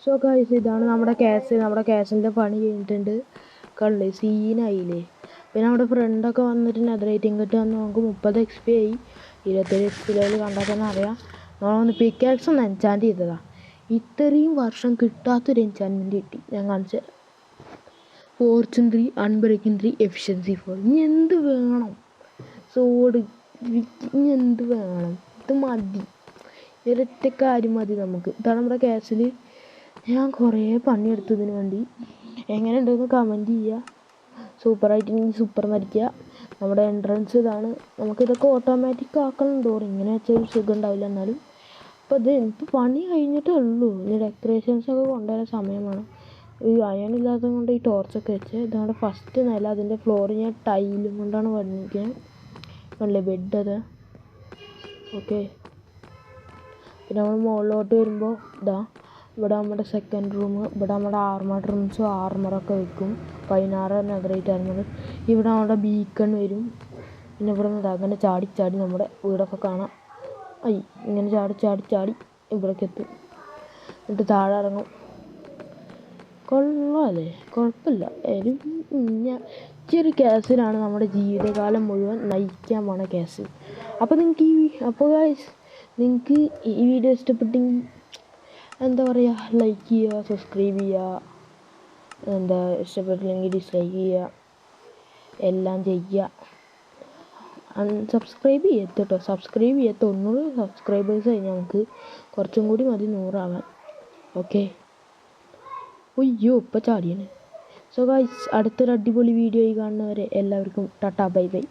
So guys, ഇതാണ് നമ്മുടെ ക്യാഷിൻ്റെ പണി കഴിഞ്ഞിട്ടുണ്ട്. കണ്ടില്ലേ, സീനായില്ലേ. പിന്നെ നമ്മുടെ ഫ്രണ്ടൊക്കെ വന്നിട്ട് നെതറേറ്റ് ഇങ്ങോട്ട് വന്ന് നമുക്ക് 30 XP ആയി. 27 XP ലെവൽ കണ്ടാൽ തന്നെ അറിയാം. നമ്മളൊന്ന് പിക്കാക്സ് ഒന്ന് എൻചാൻറ്റ് ചെയ്തതാണ്. ഇത്രയും വർഷം കിട്ടാത്തൊരു എൻചാൻമെൻറ്റ് കിട്ടി. ഞാൻ കാണിച്ചു തരാം. Fortune 3, unbreaking 3, efficiency 4. ഇനി എന്ത് വേണം? സോഡ് ഇനി എന്ത് വേണം? ഇത് മതി, ഒരൊറ്റ കാര്യം മതി നമുക്ക്. ഇതാണ് നമ്മുടെ ക്യാഷിൽ. ഞാൻ കുറേ പണിയെടുത്തതിന് വേണ്ടി. എങ്ങനെ ഉണ്ടെന്ന് കമൻറ്റ് ചെയ്യുക. സൂപ്പറായിട്ടുണ്ടെങ്കിൽ സൂപ്പർ മരിക്കുക. നമ്മുടെ എൻട്രൻസ് ഇതാണ്. നമുക്കിതൊക്കെ ഓട്ടോമാറ്റിക് ആക്കണുണ്ടോ? ഇങ്ങനെ വെച്ചാൽ ഒരു സുഖം ഉണ്ടാവില്ല. എന്നാലും ഇപ്പോൾ ഇപ്പോൾ പണി കഴിഞ്ഞിട്ടേ ഉള്ളൂ. ഇനി ഡെക്കറേഷൻസൊക്കെ കൊണ്ടുവരാൻ സമയമാണ്. ഈ അയണില്ലാത്തത് കൊണ്ട് ഈ ടോർച്ചൊക്കെ വെച്ച്. ഇതാണ് ഫസ്റ്റ് നില. അതിൻ്റെ ഫ്ലോർ ഞാൻ ടൈലും കൊണ്ടാണ് പണിഞ്ഞിരിക്കുന്നത്. അല്ലേ ബെഡ് അത്. ഓക്കെ, പിന്നെ നമ്മൾ മുകളിലോട്ട് വരുമ്പോൾ ഇവിടെ നമ്മുടെ സെക്കൻഡ് റൂം. ഇവിടെ നമ്മുടെ ആർമർ റൂംസും ആർമറൊക്കെ വെക്കും. 16 നെതറേറ്റ് ആർമർ. ഇവിടെ നമ്മുടെ ബീക്കൺ വരും. പിന്നെ ഇവിടെ നിന്ന് അങ്ങനെ ചാടി നമ്മുടെ വീടൊക്കെ കാണാം. ഇങ്ങനെ ചാടി ഇവിടേക്ക് എത്തും. എന്നിട്ട് താഴെ ഇറങ്ങും. കൊള്ളാമല്ലേ? കുഴപ്പമില്ല. ചെറിയ ക്യാസിലാണ് നമ്മുടെ ജീവിതകാലം മുഴുവൻ നയിക്കാൻ പോണ ക്യാസ്. അപ്പോൾ നിങ്ങൾക്ക് ഈ വീഡിയോ ഇഷ്ടപ്പെട്ടെങ്കിൽ എന്താ പറയുക, ലൈക്ക് ചെയ്യുക, സബ്സ്ക്രൈബ് ചെയ്യുക. ഇഷ്ടപ്പെട്ടില്ലെങ്കിൽ ഡിസ്ലൈക്ക് ചെയ്യുക. എല്ലാം ചെയ്യുക. സബ്സ്ക്രൈബ് ചെയ്യരുത് കേട്ടോ. സബ്സ്ക്രൈബ് ചെയ്യുക. 90 സബ്സ്ക്രൈബേഴ്സ് കഴിഞ്ഞാൽ നമുക്ക് കുറച്ചും കൂടി മതി 100 ആവാൻ. ഓക്കെ. അയ്യോ, ഇപ്പോൾ ചാടിയാണ്. സോ ഗൈസ്, അടുത്തൊരു അടിപൊളി വീഡിയോ കാണുന്നവരെ എല്ലാവർക്കും ടാറ്റാ ബൈ ബൈ.